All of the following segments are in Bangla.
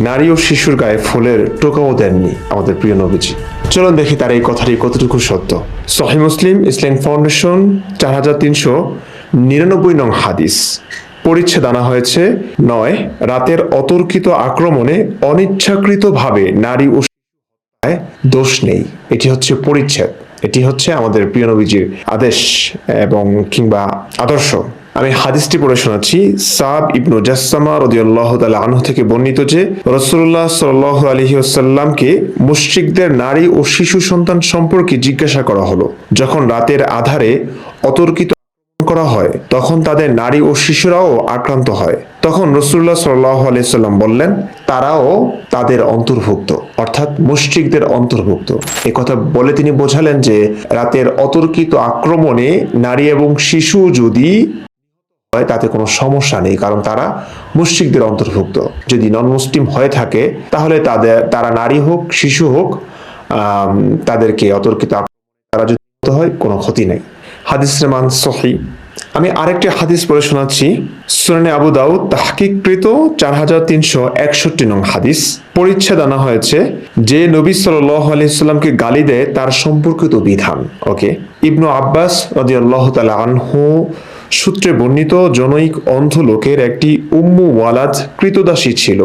নারী ও শিশুর গায়ে ফুলের টোকাও দেননি আমাদের প্রিয় নবীজি। চলুন দেখি তার এই কথাটি কতটুকু সত্য। সহিহ মুসলিম ইসলাম ফাউন্ডেশন 4399 নং হাদিস, পরিচ্ছেদ আনা হয়েছে 9, রাতের অতর্কিত আক্রমণে অনিচ্ছাকৃতভাবে নারী ও শিশুর দোষ নেই। এটি হচ্ছে পরিচ্ছেদ, এটি হচ্ছে আমাদের প্রিয় নবীজির আদেশ এবং কিংবা আদর্শ। আমি হাদিসটি পড়ে শোনাচ্ছি। সাব ইবনু জাসসামা রাদিয়াল্লাহু তাআলা আনহু থেকে বর্ণিত যে রাসূলুল্লাহ সাল্লাল্লাহু আলাইহি ওয়াসাল্লামকে মুশরিকদের নারী ও শিশু সন্তান সম্পর্কে জিজ্ঞাসা করা হলো। যখন রাতের আধারে অতর্কিত করা হয় তখন তাদের নারী ও শিশুরাও আক্রান্ত হয়। তখন রাসূলুল্লাহ সাল্লাল্লাহু আলাইহি ওয়াসাল্লাম বললেন, তারাও তাদের অন্তর্ভুক্ত, অর্থাৎ মুশরিকদের অন্তর্ভুক্ত। এই কথা বলে তিনি বোঝালেন যে রাতের অতর্কিত আক্রমণে নারী এবং শিশু যদি হয় তাতে কোনো সমস্যা নেই, কারণ তারা মুশরিকদের অন্তর্ভুক্ত। যদি নন মুসলিম হয়ে থাকে তাহলে তারা নারী হোক শিশু হোক, তাদেরকে অতর্কিত তারা যদি হয় কোনো ক্ষতি নেই। হাদিসের মান সহিহ। আমি আরেকটি হাদিস পড়ে শোনাচ্ছি। সুনানে আবু দাউদ তাহকিককৃত 4361 নং হাদিস, পরিচ্ছেদ আনা হয়েছে যে নবী সাল্লাল্লাহু আলাইহি সাল্লামকে গালি দেয় তার সম্পর্কিত বিধান। ওকে, ইবনু আব্বাস রাদিয়াল্লাহু তাআলা আনহু সূত্রে বর্ণিত, জনৈক অন্ধ লোকের একটি উম্মু ওয়ালাদ কৃতদাসী ছিল।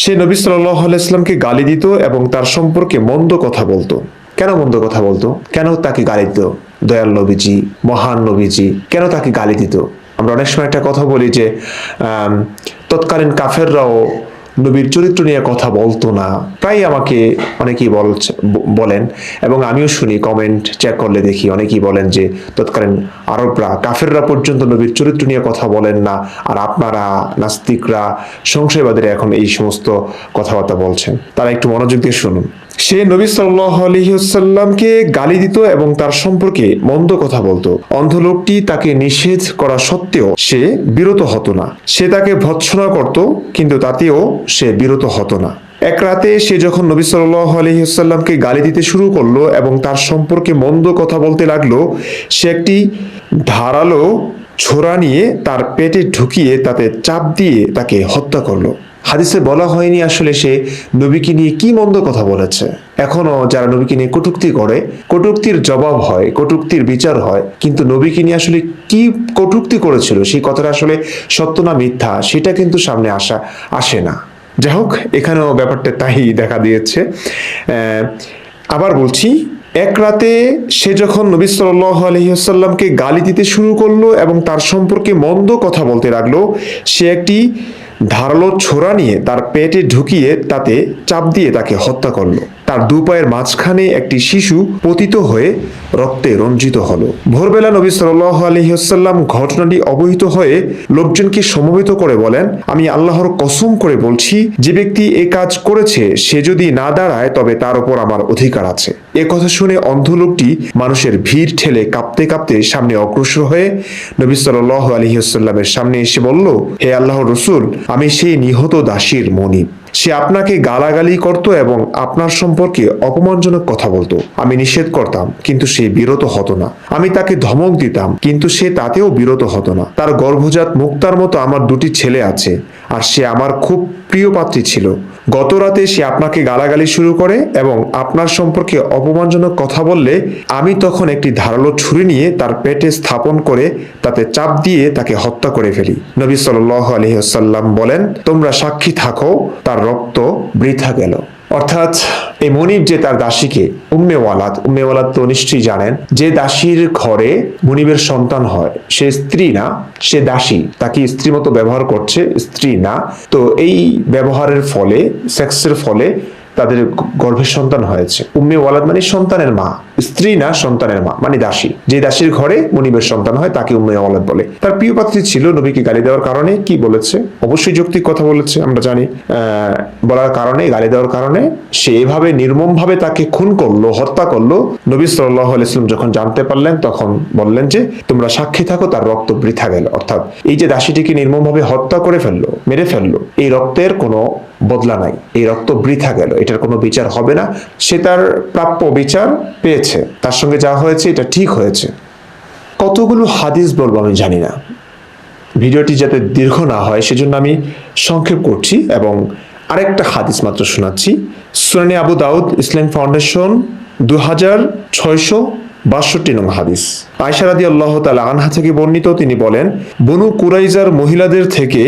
সে নবী সাল্লাল্লাহু আলাইহি সাল্লামকে গালি দিত এবং তার সম্পর্কে মন্দ কথা বলতো। কেন মন্দ কথা বলতো? কেন তাকে গালি দিত? দয়াল নবীজি, মহান নবীজি কেন তাকে গালি দিত? আমরা অনেক সময় একটা কথা বলি যে তৎকালীন কাফেররাও নবীর চরিত্র নিয়ে কথা বলতো না। প্রায় আমাকে অনেকেই বলেন এবং আমিও শুনি, কমেন্ট চেক করলে দেখি অনেকেই বলেন যে তৎকালীন আরবরা, কাফেররা পর্যন্ত নবীর চরিত্র নিয়ে কথা বলেন না, আর আপনারা নাস্তিকরা, সংশয়বাদীরা এখন এই সমস্ত কথাবার্তা বলছেন। তারা একটু মনোযোগ দিয়ে শুনুন। সে নবী সাল্লাল্লাহু আলাইহি ওয়াসাল্লামকে গালি দিত এবং তার সম্পর্কে মন্দ কথা বলতো। অন্ধ লোকটি তাকে নিষেধ করা সত্ত্বেও সে বিরত হতো না। সে তাকে ভৎসনা করত, কিন্তু তাতেও সে বিরত হতো না। এক রাতে সে যখন নবী সাল্লাল্লাহু আলাইহি ওয়াসাল্লামকে গালি দিতে শুরু করলো এবং তার সম্পর্কে মন্দ কথা বলতে লাগলো, সে একটি ধারালো ছোরা নিয়ে তার পেটে ঢুকিয়ে তাতে চাপ দিয়ে তাকে হত্যা করলো। হাদিসে বলা হয়নি আসলে সে নবীকে নিয়ে কি মন্দ কথা বলেছে। এখনো যারা নবীকে নিয়ে কটূক্তি করে, কটূক্তির জবাব হয়, কটূক্তির বিচার হয়, কিন্তু নবীকে নিয়ে আসলে কি কটূক্তি করেছিল, সেই কথাটা আসলে সত্য না মিথ্যা সেটা কিন্তু সামনে আসে না। যাই হোক, এখানেও ব্যাপারটা তাই দেখা দিয়েছে। আবার বলছি, এক রাতে সে যখন নবী সাল্লাল্লাহু আলাইহি ওয়াসাল্লামকে গালি দিতে শুরু করলো এবং তার সম্পর্কে মন্দ কথা বলতে লাগলো, সে একটি ধারালো ছোরা নিয়ে তার পেটে ঢুকিয়ে তাতে চাপ দিয়ে তাকে হত্যা করলো। তার দু পায়ের মাঝখানে একটি শিশু পতিত হয়ে রক্তে রঞ্জিত হলো। ভোরবেলা নবী সাল্লাল্লাহু আলাইহি ওয়াসাল্লাম ঘটনাটি অবহিত হয়ে লোকজনকে সমবেত করে বলেন, আমি আল্লাহর কসম করে বলছি, যে ব্যক্তি এ কাজ করেছে সে যদি না দাঁড়ায় তবে তার উপর আমার অধিকার আছে। এ কথা শুনে অন্ধ লোকটি মানুষের ভিড় ঠেলে কাঁপতে কাঁপতে সামনে অগ্রসর হয়ে নবী সাল্লাল্লাহু আলাইহি ওয়াসাল্লামের সামনে এসে বলল, হে আল্লাহর রাসূল, আমি সেই নিহত দাসীর মনিব। সে আপনাকে গালাগালি করত এবং আপনার সম্পর্কে অপমানজনক কথা বলতো। আমি নিষেধ করতাম কিন্তু সে বিরত হতো না। আমি তাকে ধমক দিতাম কিন্তু সে তাতেও বিরত হতো না। তার গর্ভজাত মুক্তার মতো আমার দুটি ছেলে আছে আর সে আমার খুব প্রিয় পাত্রী ছিল। গত রাতে সে আপনাকে গালাগালি শুরু করে এবং আপনার সম্পর্কে অপমানজনক কথা বললে আমি তখন একটি ধারালো ছুরি নিয়ে তার পেটে স্থাপন করে তাতে চাপ দিয়ে তাকে হত্যা করে ফেলি। নবী সাল্লাল্লাহু আলাইহি ওয়াসাল্লাম বলেন, তোমরা সাক্ষী থাকো তার রক্ত বৃথা গেল। অর্থাৎ এই মনিব যে তার দাসীকে, উম্মে ওয়ালাদ তো নিশ্চয়ই জানেন, যে দাসীর ঘরে মনিবের সন্তান হয় সে স্ত্রী না, সে দাসী, তাকে স্ত্রী মতো ব্যবহার করছে, স্ত্রী না। তো এই ব্যবহারের ফলে, সেক্সের ফলে তাদের গর্ভের সন্তান হয়েছে। উম্মে ওয়ালাদ মানে সন্তানের মা, স্ত্রী না, সন্তানের মা মানে দাসী। যে দাসীর ঘরে মনিবের সন্তান হয় তাকে উম্মে ওয়ালাদ বলে। তার প্রিয় পাত্রী ছিল, নবীকে গালি দেওয়ার কারণে কি বলেছে? অবশ্যই যৌক্তিক কথা বলেছে, আমরা জানি। বলার কারণে, গালি দেওয়ার কারণে সে এভাবে নির্মমভাবে তাকে খুন করলো, হত্যা করলো। নবী সাল্লাল্লাহু আলাইহি ওয়াসাল্লাম যখন জানতে পারলেন তখন বললেন যে তোমরা সাক্ষী থাকো তার রক্ত বৃথা গেল। অর্থাৎ এই যে দাসীটিকে নির্মমভাবে হত্যা করে ফেললো, মেরে ফেললো, এই রক্তের কোনো বদলা নাই, এই রক্ত বৃথা গেল, এটার কোনো বিচার হবে না। সে তার প্রাপ্য বিচার পেয়েছে, তার সঙ্গে যা হয়েছে এটা ঠিক হয়েছে। কতগুলো হাদিস বলবো আমি জানি না, ভিডিওটি যাতে দীর্ঘ না হয় সেজন্য আমি সংক্ষেপ করছি এবং আরেকটা হাদিস মাত্র শোনাচ্ছি। সুনানে আবু দাউদ, ইসলাম ফাউন্ডেশন, 2662 নং হাদিস। আয়েশা রাদিয়াল্লাহু তাআলা আনহা থেকে বর্ণিত, তিনি বলেন, বনু কুরাইজার মহিলাদের থেকে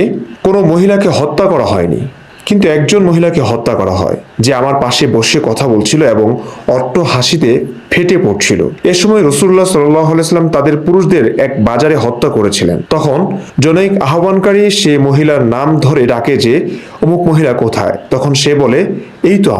কোনো মহিলাকে হত্যা করা হয়নি, কিন্তু একজন মহিলাকে হত্যা করা হয়, যে আমার পাশে বসে কথা বলছিল এবং অট্ট হাসিতে ফেটে পড়ছিল। এ সময় রাসূলুল্লাহ সাল্লাল্লাহু আলাইহি ওয়াসাল্লাম তাদের পুরুষদের এক বাজারে হত্যা করেছিলেন। তখন জনৈক আহ্বানকারী সে মহিলার নাম ধরে ডাকে যে, অমুক মহিলা কোথায়? তখন সে বলে, এই তো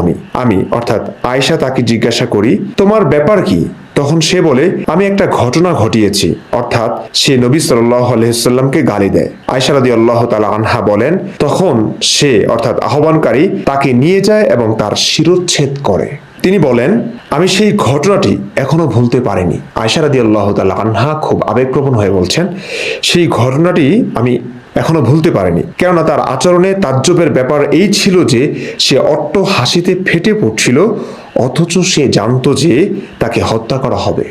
আমি অর্থাৎ আয়েশা তাকে জিজ্ঞাসা করি, তোমার ব্যাপার কি? তখন সে বলে, আমি একটা ঘটনা ঘটিয়েছি, অর্থাৎ সে নবী সাল্লাল্লাহু আলাইহি ওয়াসাল্লামকে গালি দেয়। আয়েশা রাদিয়াল্লাহু তাআলা আনহা বলেন, তখন সে অর্থাৎ আহ্বানকারী তাকে নিয়ে যায় এবং তার শিরচ্ছেদ করে। তিনি বলেন, আমি সেই ঘটনাটি এখনো ভুলতে পারিনি। আয়েশা রাদিয়াল্লাহু তাআলা আনহা খুব আবেগপ্রবণ হয়ে বলছেন, সেই ঘটনাটি আমি এখনো ভুলতে পারেনি, কেননা তার আচরণে তাজ্জবের ব্যাপার এই ছিল যে সে অট্ট হাসিতে ফেটে পড়ছিল, অথচ সে জানতো যে তাকে হত্যা করা হবে।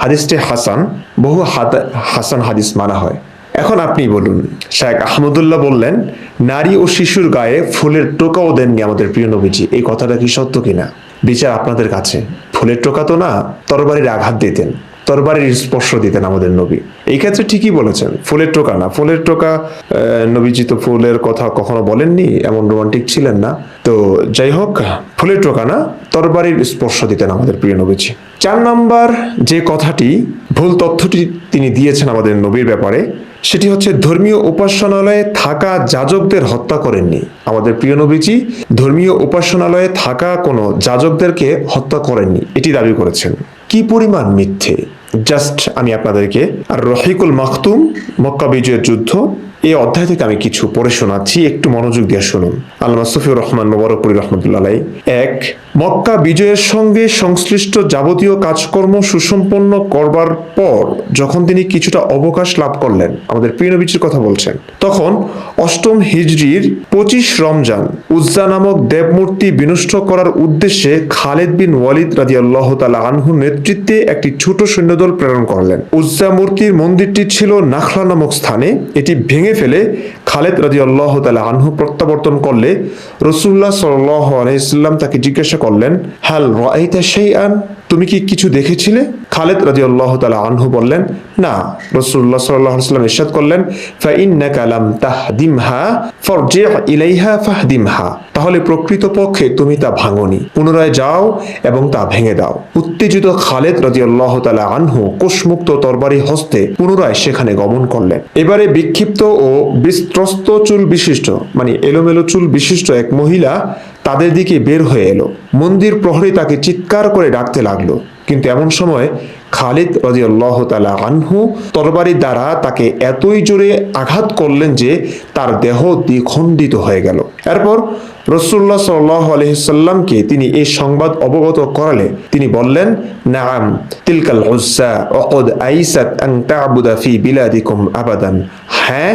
হাদিসটি হাসান, বহু হাসান হাদিস মানা হয়। এখন আপনি বলুন। শায়েখ আহমদুল্লাহ বললেন, নারী ও শিশুর গায়ে ফুলের টোকাও দেননি আমাদের প্রিয় নবীজি। এই কথাটা কি সত্য কিনা? বিচার আপনাদের কাছে। ফুলের টোকা তো না, তরবারির আঘাত দিতেন, তরবারির স্পর্শ দিতেন আমাদের নবী। এই ক্ষেত্রে ঠিকই বলেছেন, ফুলের টোকা না। ফুলের টোকা, নবীজি তো ফুলের কথা কখনো বলেননি, এমন রোমান্টিক ছিলেন না। তো যাই হোক, ফুলের টোকা না, তরবারির স্পর্শ দিতেন আমাদের প্রিয় নবীজি। 4 নাম্বার যে কথাটি, ভুল তথ্যটি তিনি দিয়েছেন আমাদের নবীর ব্যাপারে, সেটি হচ্ছে ধর্মীয় উপাসনালয়ে থাকা যাজকদের হত্যা করেননি। আমাদের প্রিয় নবীজি ধর্মীয় উপাসনালয়ে থাকা কোনো যাজকদেরকে হত্যা করেননি, এটি দাবি করেছেন। কি পরিমাণ মিথ্যে! জাস্ট আমি আপনাদেরকে আর রহিকুল মাখতুম, মক্কা বিজয়ের যুদ্ধ, এই অধ্যায় থেকে আমি কিছু পড়ে শোনাচ্ছি, একটু মনোযোগ দিয়ে শুনুন। আল্লামা সফিউর রহমান মুবারকপুরী রহমতুল্লাহ আলাইহি। 1, মক্কা বিজয়ের সঙ্গে সংশ্লিষ্ট যাবতীয় কাজকর্ম সুসম্পন্ন করবার পর যখন তিনি কিছুটা অবকাশ লাভ করলেন, আমাদের প্রিয় নবীজির কথা বলছেন, তখন 8ম হিজরির 25 রমজান উজ্জা নামক দেবমূর্তি বিনষ্ট করার উদ্দেশ্যে খালিদ বিন ওয়ালিদ রাদিয়াল্লাহু তাআলা আনহুর নেতৃত্বে একটি ছোট সৈন্যদল প্রেরণ করলেন। উজ্জা মূর্তির মন্দিরটি ছিল নাখলা নামক স্থানে। এটি ভেঙে ফেলে খালিদ রাদিয়াল্লাহু তাআলা আনহু প্রত্যাবর্তন করলে রাসূলুল্লাহ সাল্লাল্লাহু আলাইহি ওয়াসাল্লাম তাকে জিজ্ঞাসা করলেন, হাল রাআইতা শাইআন? তুমি কি কিছু দেখেছিলে? খালিদ রাদিয়াল্লাহু তাআলা আনহু বললেন, না। রাসূলুল্লাহ সাল্লাল্লাহু আলাইহি ওয়াসাল্লাম ইরশাদ করলেন, ফাইন্নাকা লাম তাহদিমহা ফারজি' ইলাইহা ফাহদিমহা। তাহলে প্রকৃতপক্ষে তুমি তা ভাঙনি, পুনরায় যাও এবং তা ভেঙে দাও। উত্তেজিত খালিদ রাদিয়াল্লাহু তাআলা আনহু কোষমুক্ত তরবারি হস্তে পুনরায় সেখানে গমন করলেন। এবারে বিক্ষিপ্ত ও বিস্ত্রস্ত চুল বিশিষ্ট, মানে এলোমেলো চুল বিশিষ্ট এক মহিলা তাদের দিকে বের হয়ে এলো। মন্দির প্রহরী তাকে চিৎকার করে ডাকতে লাগলো, কিন্তু এমন সময় খালিদ রাদিয়াল্লাহু তাআলা আনহু তরবারি দ্বারা তাকে এতই জোরে আঘাত করলেন যে তার দেহ দ্বিখণ্ডিত হয়ে গেল। এরপর রাসূলুল্লাহ সাল্লাল্লাহু আলাইহি সাল্লামকে তিনি এই সংবাদ অবগত করালে তিনি বললেন, নাআম তিলকাল উজ্জা ওয়াকাদ আইসাত আন তা'বুদা ফি বিলাদিকুম আবাদান। হ্যাঁ,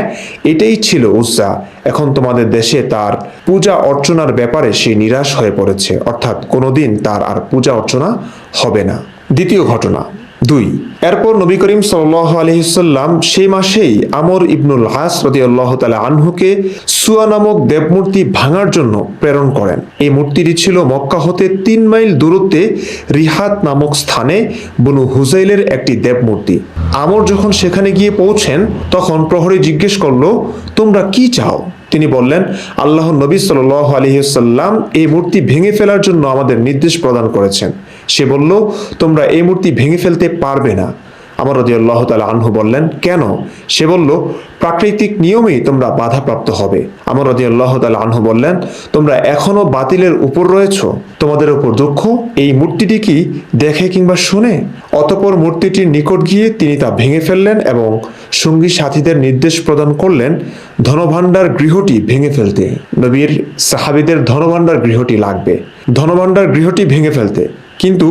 এটাই ছিল উজ্জা। এখন তোমাদের দেশে তার পূজা অর্চনার ব্যাপারে সে নিরাশ হয়ে পড়েছে, অর্থাৎ কোনোদিন তার আর পূজা অর্চনা হবে না। দ্বিতীয় ঘটনা 2, এরপর নবী করিম সাল্লাল্লাহু আলাইহি সাল্লাম সেই মাসেই আমর ইবনুল আস রাদিয়াল্লাহু তাআলা আনহুকে সুয়া নামক দেবমূর্তি ভাঙার জন্য প্রেরণ করেন। এই মূর্তিটি ছিল মক্কা হতে 3 মাইল দূরত্বে রিহাত নামক স্থানে বনু হুজাইলের একটি দেবমূর্তি। আমর যখন সেখানে গিয়ে পৌঁছেন, তখন প্রহরী জিজ্ঞেস করলো, তোমরা কি চাও? তিনি বললেন, আল্লাহর নবী সাল্লাল্লাহু আলাইহি সাল্লাম এই মূর্তি ভেঙে ফেলার জন্য আমাদের নির্দেশ প্রদান করেছেন। সে বলল, তোমরা এই মূর্তি ভেঙে ফেলতে পারবে না। আমর রাদিয়াল্লাহু তাআলা আনহু বললেন, কেন? সে বলল, প্রাকৃতিক নিয়মেই তোমরা বাধাপ্রাপ্ত হবে। আমর রাদিয়াল্লাহু তাআলা আনহু বললেন, তোমরা এখনো বাতিলের উপর রয়েছো, তোমাদের উপর দুঃখ। এই মূর্তিটি কি দেখে কিংবা শুনে? অতঃপর মূর্তিটির নিকট গিয়ে তিনি তা ভেঙে ফেললেন এবং সঙ্গী সাথীদের নির্দেশ প্রদান করলেন ধনভাণ্ডার গৃহটি ভেঙে ফেলতে। নবীর সাহাবীদের ধনভাণ্ডার গৃহটি লাগবে, ধনভাণ্ডার গৃহটি ভেঙে ফেলতে, কিন্তু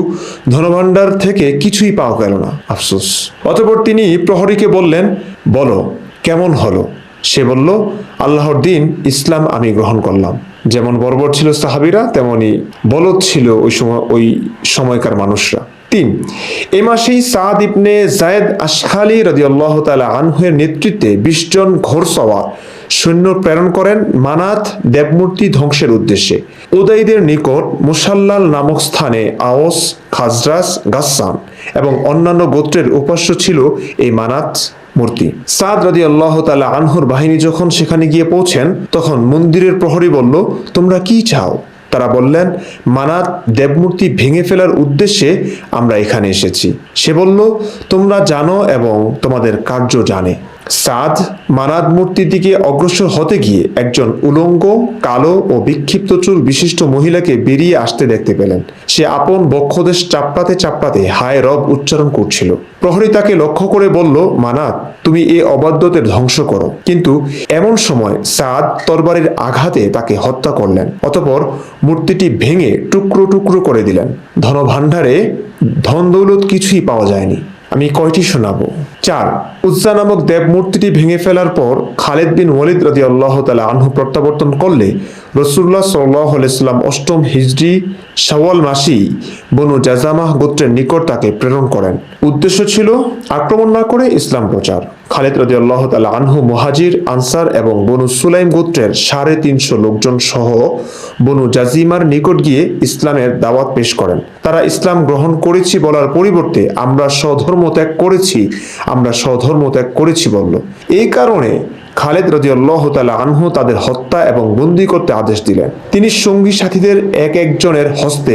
ধনভাণ্ডার থেকে কিছুই পাওয়া গেল না। আফসোস। অতঃপর তিনি প্রহরীকে বললেন, বলো কেমন হলো? সে বলল, আল্লাহর দিন ইসলাম আমি গ্রহণ করলাম। যেমন বর্বর ছিল সাহাবীরা, তেমনি বলদ ছিল ওই সময়কার মানুষরা। 3, এ মাসেই সাদ ইবনে যায়েদ আশহালি রাদিয়াল্লাহু তাআলা আনহুর নেতৃত্বে 20 জন ঘোড়সওয়ার সৈন্য প্রেরণ করেন মানাত দেবমূর্তি ধ্বংসের উদ্দেশ্যে। উদাইদের নিকট মুসাল্লাল নামক স্থানে আওস, খাজরাজ, গাসসান এবং অন্যান্য গোত্রের উপাস্য ছিল এই মানাত মূর্তি। সাদ রাদিয়াল্লাহু তাআলা আনহুর বাহিনী যখন সেখানে গিয়ে পৌঁছেন তখন মন্দিরের প্রহরী বলল, তোমরা কি চাও? তারা বললেন, মানাত দেবমূর্তি ভেঙে ফেলার উদ্দেশ্যে আমরা এখানে এসেছি। সে বলল, তোমরা জানো এবং তোমাদের কার্য জানে। সাদ মানাত মূর্তির দিকে অগ্রসর হতে গিয়ে একজন উলঙ্গ, কালো ও বিক্ষিপ্ত চুল বিশিষ্ট মহিলাকে বেরিয়ে আসতে দেখতে পেলেন। সে আপন বক্ষদেশ চাপড়াতে চাপড়াতে হায় রব উচ্চারণ করছিল। প্রহরী তাকে লক্ষ্য করে বলল, মানাত, তুমি এ অবাধ্যদের ধ্বংস করো। কিন্তু এমন সময় সাদ তরবারির আঘাতে তাকে হত্যা করলেন। অতঃপর মূর্তিটি ভেঙে টুকরো টুকরো করে দিলেন। ধনভাণ্ডারে ধন দৌলত কিছুই পাওয়া যায়নি। আমি কয়টি শোনাবো? 4, উজ্জা নামক দেব মূর্তিটি ভেঙে ফেলার পর খালিদ বিন ওয়ালিদ রাদিয়াল্লাহু তাআলা আনহু প্রত্যাবর্তন করলে রাসূলুল্লাহ সাল্লাল্লাহু আলাইহি সাল্লাম 8ম হিজরি শাওয়াল মাসেই বনু জাজামাহ গোত্রের নিকট তাকে প্রেরণ করেন। উদ্দেশ্য ছিল আক্রমণ না করে ইসলাম প্রচার। খালিদ রাদিয়াল্লাহু তাআলা আনহু মুহাজির, আনসার এবং বনু সুলাইম গোত্রের 350 লোকজন সহ বনু জাজিমার নিকট গিয়ে ইসলামের দাওয়াত পেশ করেন। তারা ইসলাম গ্রহণ করেছি বলার পরিবর্তে আমরা স্বধর্ম ত্যাগ করেছি বলল। এই কারণে খালিদ রাদিয়াল্লাহু তাআলা আনহু তাদের হত্যা এবং বন্দী করতে আদেশ দিলেন। তিনি সঙ্গী সাথীদের এক একজনের হস্তে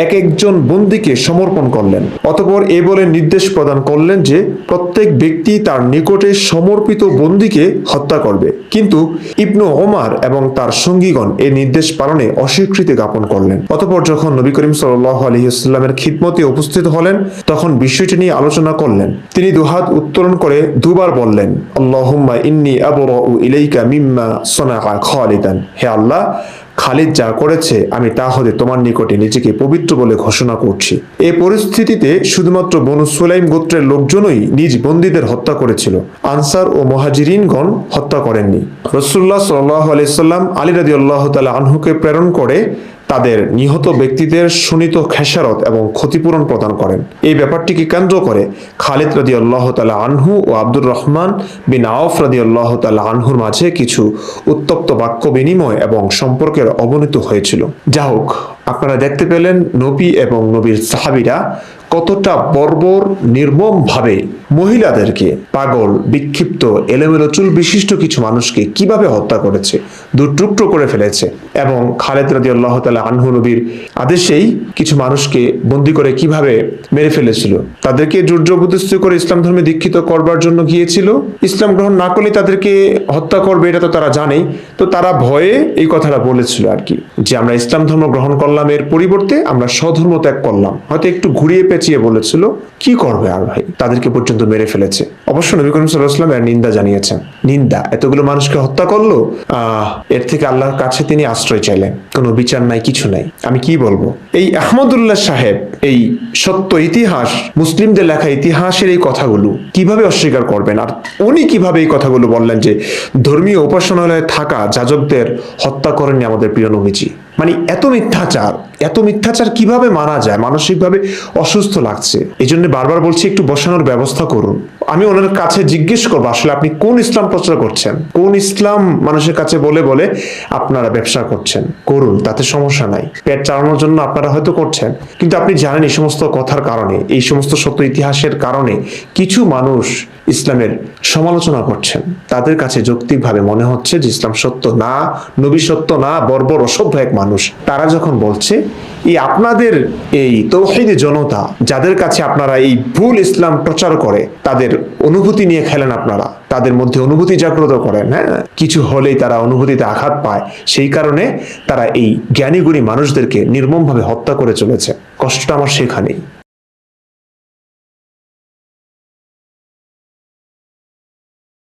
এক একজন বন্দীকে সমর্পণ করলেন। অতঃপর এ বলে নির্দেশ প্রদান করলেন যে প্রত্যেক ব্যক্তি তার নিকটে সমর্পিত বন্দীকে হত্যা করবে। কিন্তু ইবনু ওমর এবং তার সঙ্গীগণ এই নির্দেশ পালনে অস্বীকৃতি জ্ঞাপন করলেন। অতঃপর যখন নবী করিম সাল্লাল্লাহু আলাইহি ওয়াসাল্লামের খিদমতে উপস্থিত হলেন তখন বিষয়টি নিয়ে আলোচনা করলেন। তিনি দুহাত উত্তোলন করে দুবার বললেন, আল্লাহুম্মা ইন্নী আবরাউ ইলাইকা মিম্মা সানাআ খালিদান। হে আল্লাহ, খালিদ যা করেছে আমি তা হতে তোমার নিকটে নিজেকে পবিত্র বলে ঘোষণা করছি। এই পরিস্থিতিতে শুধুমাত্র বনু সুলাইম গোত্রের লোকজনই নিজ বন্দীদের হত্যা করেছিল, আনসার ও মুহাজিরিনগণ হত্যা করেননি। রাসূলুল্লাহ সাল্লাল্লাহু আলাইহি সাল্লাম আলী রাদিয়াল্লাহু তাআলা আনহুকে প্রেরণ করে তাদের নিহত ব্যক্তিদের সুনিত খেসারত এবং ক্ষতিপূরণ প্রদান করেন। এই ব্যাপারটিকে কেন্দ্র করে খালিদ রাদিয়াল্লাহু তাআলা আনহু ও আব্দুর রহমান বিন আওফ রাদিয়াল্লাহু তাআলা আনহুর মাঝে কিছু উত্তপ্ত বাক্য বিনিময় এবং সম্পর্কের অবনতি হয়েছিল। যা হোক, আপনারা দেখতে পেলেন নবী এবং নবীর সাহাবীরা কতটা বর্বর নির্মমভাবে মহিলাদেরকে, পাগল, বিক্ষিপ্ত, এলোমেলো চুল বিশিষ্ট কিছু মানুষকে কিভাবে হত্যা করেছে, টুকরো করে ফেলেছে। এবং খালিদ রাদিয়াল্লাহু তাআলা আনহু নবীর আদেশেই কিছু মানুষকে বন্দী করে কিভাবে মেরে ফেলেছিল। তাদেরকে জোর জবরদস্তি করে ইসলাম ধর্মে দীক্ষিত করবার জন্য গিয়েছিল। ইসলাম গ্রহণ না করলে তাদেরকে হত্যা করবে, এটা তো তারা জানেই। তো তারা ভয়ে এই কথাটা বলেছিল আর কি, যে আমরা ইসলাম ধর্ম গ্রহণ করলাম, এর পরিবর্তে আমরা স্বধর্ম ত্যাগ করলাম। হয়তো একটু ঘুরিয়ে পেঁচিয়ে বলেছিল। কি করবে আর ভাই, তাদেরকে পর্যন্ত মেরে ফেলেছে। অবশ্য নবী করিম সাল্লাল্লাহু আলাইহি ওয়াসাল্লাম এর নিন্দা জানিয়েছেন। নিন্দা, এতগুলো মানুষকে হত্যা করলো, এর থেকে আল্লাহর কাছে তিনি আশ্রয় চাইলেন। কোনো বিচার নাই, কিছু নাই। আমি কি বলবো, এই আহমদুল্লাহ সাহেব এই সত্য ইতিহাস, মুসলিমদের লেখা ইতিহাসের এই কথাগুলো কিভাবে অস্বীকার করবেন? আর উনি কিভাবে এই কথাগুলো বললেন যে ধর্মীয় উপাসনালয়ে থাকা যাজকদের হত্যা করেননি আমাদের প্রিয় নবীজি? মানে এত মিথ্যাচার কিভাবে মানা যায়? মানসিকভাবে অসুস্থ লাগছে। এই জন্য বারবার বলছি, একটু বসানোর ব্যবস্থা করুন। আমি ওনার কাছে জিজ্ঞেস করবো, আসলে আপনি কোন ইসলাম প্রচার করছেন? কোন ইসলাম মানুষের কাছে বলে বলে আপনারা ব্যবসা করছেন? করুন, তাতে সমস্যা নাই। পেট চালানোর জন্য আপনারা হয়তো করছেন, কিন্তু আপনি জানেন এই সমস্ত কথার কারণে, এই সমস্ত সত্য ইতিহাসের কারণে কিছু মানুষ ইসলামের সমালোচনা করছেন। তাদের কাছে যৌক্তিকভাবে মনে হচ্ছে যে ইসলাম সত্য না, নবী সত্য না, বর্বর অসভ্য এক মানুষ। তারা যখন বলছে এই আপনাদের এই তৌহিদি জনতা, যাদের কাছে আপনারা এই ভুল ইসলাম প্রচার করে, তাদের অনুভূতি নিয়ে খেলেন, আপনারা তাদের মধ্যে অনুভূতি জাগ্রত করেন। হ্যাঁ, কিছু হলেই তারা অনুভূতিতে আঘাত পায়, সেই কারণে তারা এই জ্ঞানী গুণী মানুষদেরকে নির্মমভাবে হত্যা করে চলেছে। কষ্টটা আমার সেখানেই।